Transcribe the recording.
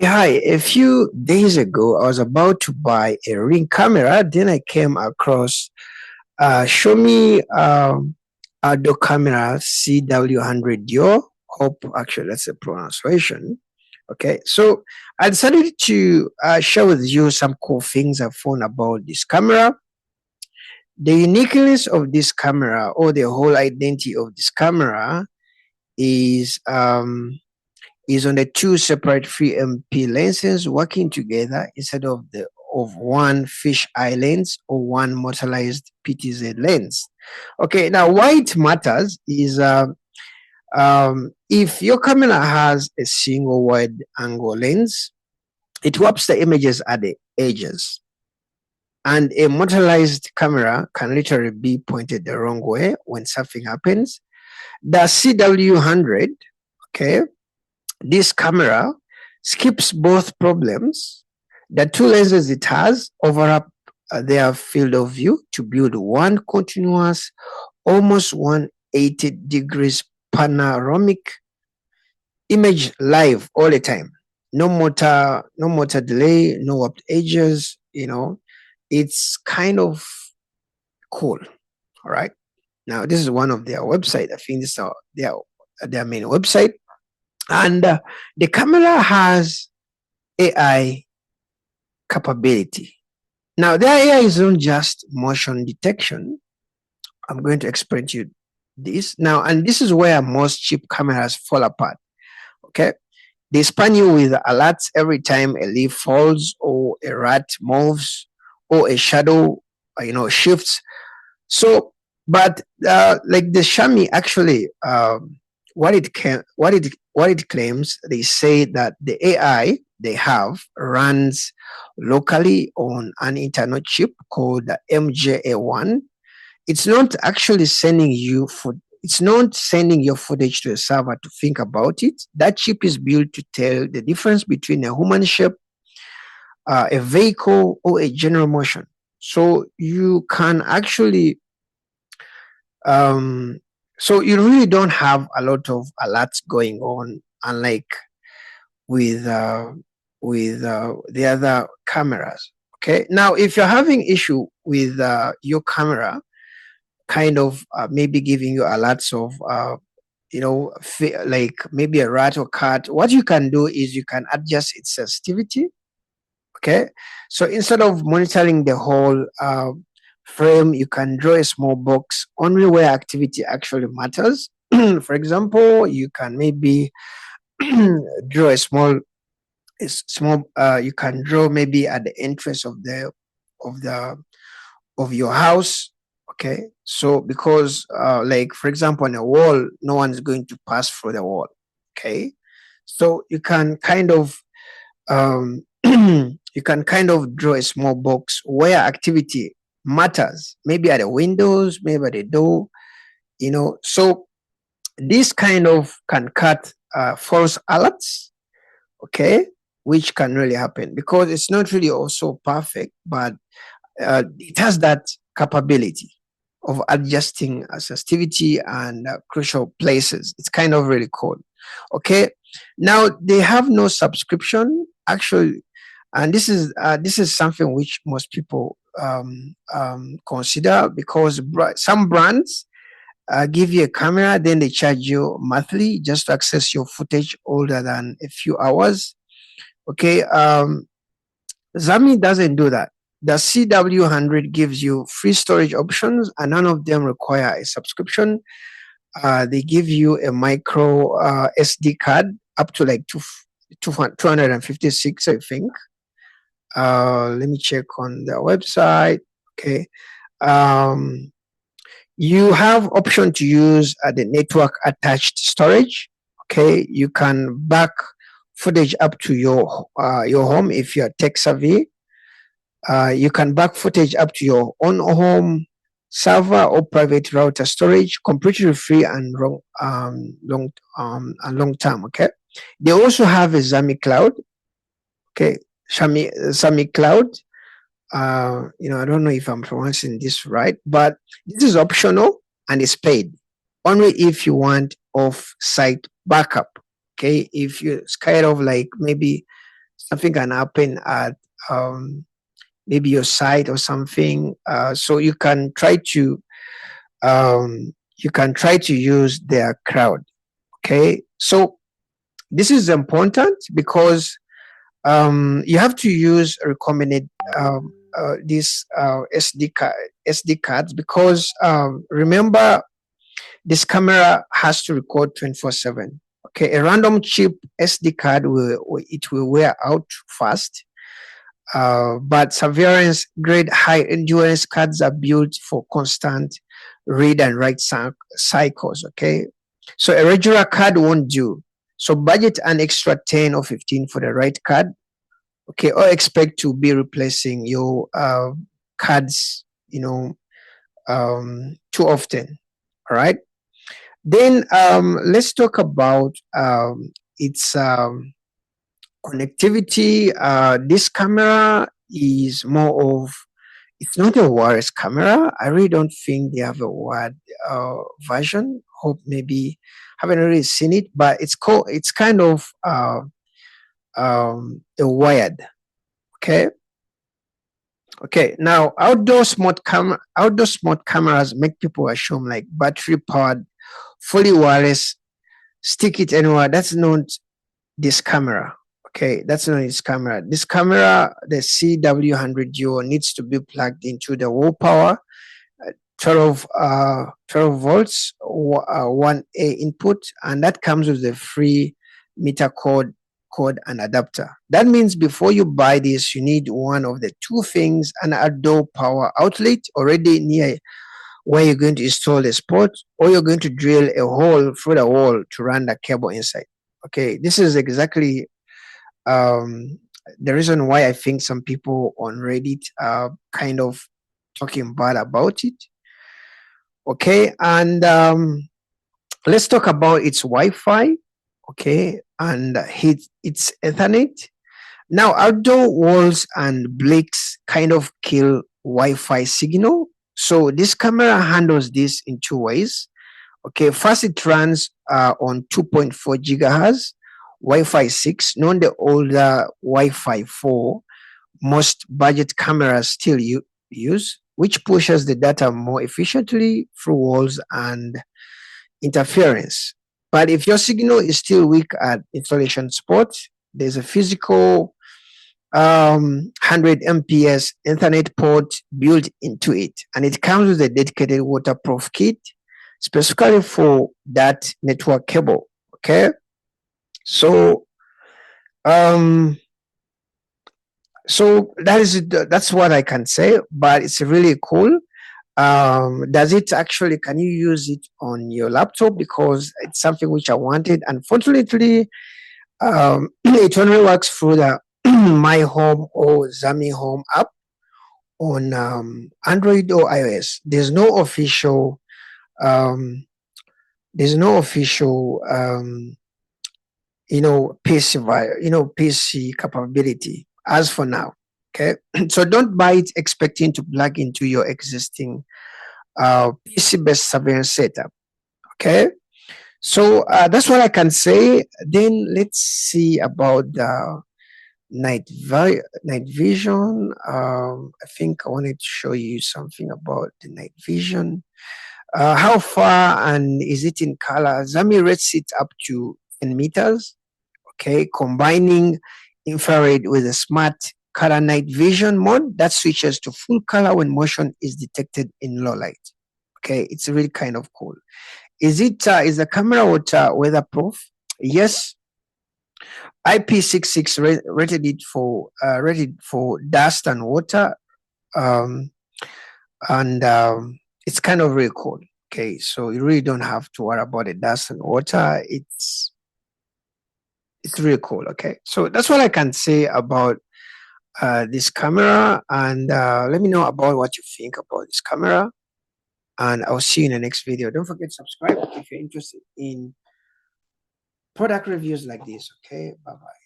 Hi, a few days ago, I was about to buy a Ring camera. Then I came across Xiaomi outdoor camera CW100 Dual. Hope actually that's a pronunciation. Okay, so I decided to share with you some cool things I found about this camera. The uniqueness of this camera, or the whole identity of this camera, is on the two separate 3MP lenses working together instead of the of one fish eye lens or one motorized PTZ lens. Okay, now why it matters is if your camera has a single wide angle lens, it warps the images at the edges. And a motorized camera can literally be pointed the wrong way when something happens. The CW100, okay, this camera skips both problems. The two lenses it has overlap their field of view to build one continuous, almost 180 degrees panoramic image live all the time. No motor delay, no warped edges, It's kind of cool. All right. Now this is one of their website. I think this is their main website. And the camera has AI capability. Now, the AI is not just motion detection. I'm going to explain to you this now, and this is where most cheap cameras fall apart. Okay, they span you with alerts every time a leaf falls, or a rat moves, or a shadow, shifts. So, but like the Xiaomi actually, what it claims, they say that the AI they have runs locally on an internal chip called the MJA1. It's not actually sending you it's not sending your footage to a server to think about it. That chip is built to tell the difference between a human shape, a vehicle, or a general motion. So you can actually um, so you really don't have a lot of alerts going on, unlike with the other cameras. Okay, now if you're having issue with your camera, kind of maybe giving you alerts of like maybe a rat or cat, what you can do is you can adjust its sensitivity. Okay, so instead of monitoring the whole frame, you can draw a small box only where activity actually matters. For example, you can maybe draw you can draw maybe at the entrance of the of your house. Okay, so because like for example on a wall, no one is going to pass through the wall. Okay, so you can kind of you can kind of draw a small box where activity matters, maybe at the windows, maybe at the door, so this kind of can cut false alerts. Okay, which can really happen because it's not really also perfect, but it has that capability of adjusting sensitivity and crucial places. It's kind of really cool. Okay, now they have no subscription actually, and this is something which most people consider because some brands give you a camera, then they charge you monthly just to access your footage older than a few hours. Okay, Xiaomi doesn't do that. The CW100 gives you free storage options, and none of them require a subscription. They give you a micro SD card up to like 256, I think. Let me check on the website. Okay. Um, you have option to use the network attached storage. Okay, you can back footage up to your home if you are tech savvy. You can back footage up to your own home server or private router storage, completely free and long term. Okay, they also have a Xiaomi Cloud. Okay, Xiaomi Cloud. I don't know if I'm pronouncing this right, but this is optional and it's paid only if you want off-site backup. Okay, if you're scared of like maybe something can happen at maybe your site or something. So you can try to use their cloud. Okay, so this is important because you have to use recommended these SD cards because remember, this camera has to record 24/7. Okay, a random cheap SD card will wear out fast. But surveillance grade high endurance cards are built for constant read and write cycles. Okay, so a regular card won't do. So budget an extra 10 or 15 for the right card. Okay, or expect to be replacing your cards, too often. All right. Then let's talk about its connectivity. This camera is more of, it's not a wireless camera. I really don't think they have a wired version. Hope maybe haven't really seen it, but it's kind of a wired. Okay. Okay. Now outdoor smart cameras make people assume like battery powered, fully wireless, stick it anywhere. That's not this camera. Okay, that's not this camera. This camera, the CW100 Dual, needs to be plugged into the wall power, 12 volts, 1A input, and that comes with the free meter code and adapter. That means before you buy this, you need one of the two things: an outdoor power outlet already near where you're going to install the spot, or you're going to drill a hole through the wall to run the cable inside. Okay, this is exactly the reason why I think some people on Reddit are kind of talking bad about it. Okay, and let's talk about its Wi-Fi. Okay, and its Ethernet. Now, outdoor walls and bricks kind of kill Wi-Fi signal. So this camera handles this in two ways. Okay, first it runs on 2.4 gigahertz Wi-Fi 6, not the older Wi-Fi 4 most budget cameras still use, which pushes the data more efficiently through walls and interference. But if your signal is still weak at installation spot, there's a physical 100 MPS Ethernet port built into it, and it comes with a dedicated waterproof kit specifically for that network cable. Okay, so that's what I can say, but it's really cool. Does it actually, can you use it on your laptop? Because it's something which I wanted. Unfortunately, it only works through the My Home or Zami Home app on Android or iOS. Um, there's no official PC capability as for now. Okay, so don't buy it expecting to plug into your existing PC-based surveillance setup. Okay, so that's what I can say. Then let's see about the night vision. I think I wanted to show you something about the night vision. How far and is it in color? Zami rates it up to 10 meters. Okay, combining infrared with a smart color night vision mode that switches to full color when motion is detected in low light. Okay, it's really kind of cool. Is the camera weatherproof? Yes. IP66 rated for dust and water, and it's kind of really cool. Okay, so you really don't have to worry about the dust and water. It's really cool. Okay, so that's what I can say about this camera, and let me know about what you think about this camera, and I'll see you in the next video. Don't forget to subscribe if you're interested in product reviews like this. Okay, bye bye.